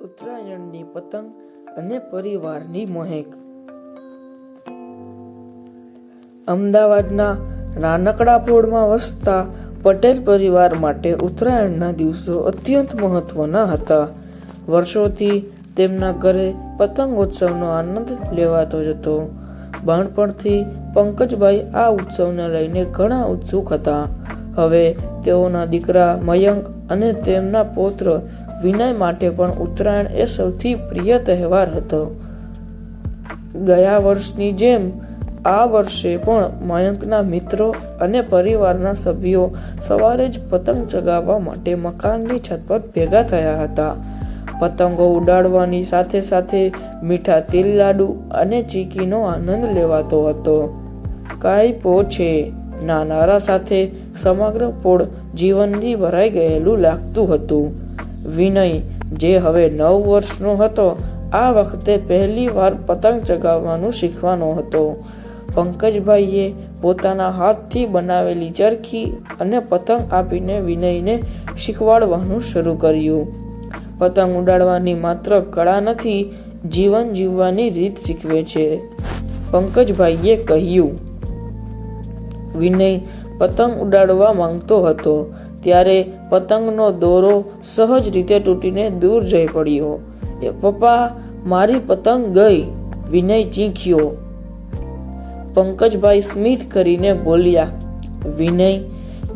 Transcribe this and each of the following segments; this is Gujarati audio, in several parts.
ઉત્તરાયણની પતંગ અને પરિવારની મહેક. અમદાવાદના નાનકડા પોળમાં વસતા પટેલ પરિવાર માટે ઉત્તરાયણના દિવસો અત્યંત મહત્વના હતા. વર્ષોથી તેમના ઘરે પતંગોત્સવનો આનંદ લેવાતો જ હતો. બાળપણથી પંકજભાઈ આ ઉત્સવને લઈને ઘણા ઉત્સુક હતા. હવે તેઓના દીકરા મયંક અને તેમના પૌત્ર વિનય માટે પણ ઉત્તરાયણ એ સૌથી પ્રિય તહેવાર હતો. ગયા વર્ષની જેમ આ વર્ષે પણ મયંકના મિત્રો અને પરિવારના સભ્યો સવારે જ પતંગ ચગાવવા માટે મકાનની છત પર ભેગા થયા હતા. પતંગો ઉડાડવાની સાથે સાથે મીઠા તિલ લાડુ અને ચીકીનો આનંદ લેવાતો હતો. કાયપો છે ના નારા સાથે સમગ્ર પોળ જીવનથી ભરાઈ ગયેલું લાગતું હતું. વિનય, જે હવે 9 વર્ષનો હતો, આ વખતે પહેલી વાર પતંગ ચગાવવાનું શીખવાનો હતો. પંકજભાઈએ પોતાના હાથથી બનાવેલી ચરખી અને પતંગ આપીને વિનયને શીખવાડવાનું શરૂ કર્યું. પતંગ ઉડાડવાની માત્ર કળા નથી, જીવન જીવવાની રીત શીખવે છે, પંકજભાઈએ કહ્યું. વિનય પતંગ ઉડાડવા માંગતો હતો ત્યારે પતંગનો દોરો સહજ રીતે તૂટીને દૂર જઈ પડ્યો. પપ્પા, મારી પતંગ ગઈ, વિનય ચીખ્યો. પંકજભાઈ સ્મિત કરીને બોલ્યા, વિનય,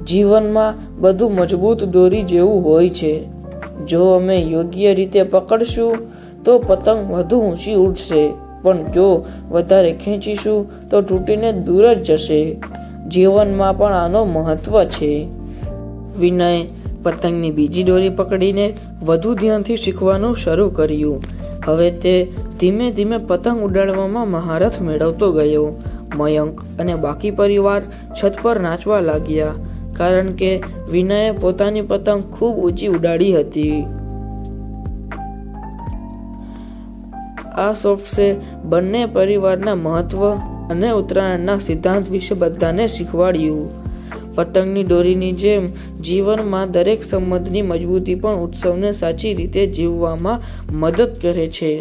જીવનમાં બધું મજબૂત દોરી જેવું હોય છે. જો અમે યોગ્ય રીતે પકડશું તો પતંગ વધુ ઊંચી ઉડશે, પણ જો વધારે ખેંચીશું તો તૂટીને દૂર જ જશે. જીવનમાં પણ આનો મહત્વ છે. વિનય પતંગની બીજી દોરી પકડીને વધુ ધ્યાનથી શીખવાનું શરૂ કર્યું. હવે તે ધીમે ધીમે પતંગ ઉડાડવામાં મહારથ મેળવતો ગયો. મયંક અને બાકી પરિવાર છત પર નાચવા લાગ્યા, કારણ કે વિનયે પોતાની પતંગ ખૂબ ઊંચી ઉડાડી હતી. આ સોફ્ટ્સે બંને પરિવારના મહત્વ અને ઉત્તરાયણના સિદ્ધાંત વિશે બધાને શીખવાડ્યું. પતંગની દોરીની જેમ જીવનમાં દરેક સંબંધની મજબૂતી પણ ઉત્સવને સાચી રીતે જીવવામાં મદદ કરે છે.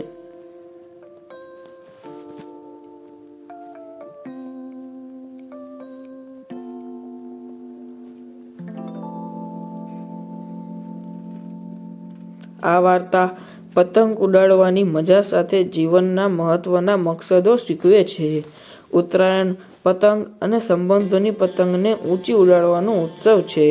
આ વાર્તા પતંગ ઉડાડવાની મજા સાથે જીવનના મહત્વના મકસદો શીખવે છે. ઉત્તરાયણ પતંગ અને સંબંધોની પતંગને ઊંચી ઉડાડવાનો ઉત્સવ છે.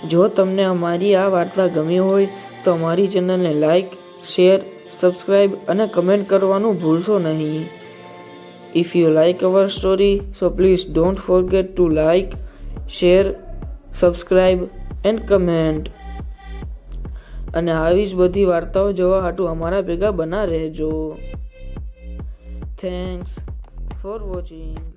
જો તમને અમારી આ વાર્તા ગમી હોય તો અમારી ચેનલને લાઈક, શેર, સબસ્ક્રાઇબ અને કમેન્ટ કરવાનું ભૂલશો નહીં. If you like our story, so please don't forget to like, share, subscribe and comment. અને આવી જ બધી વાર્તાઓ જોવા હાટુ અમારા ભેગા બના રહેજો. Thanks for watching.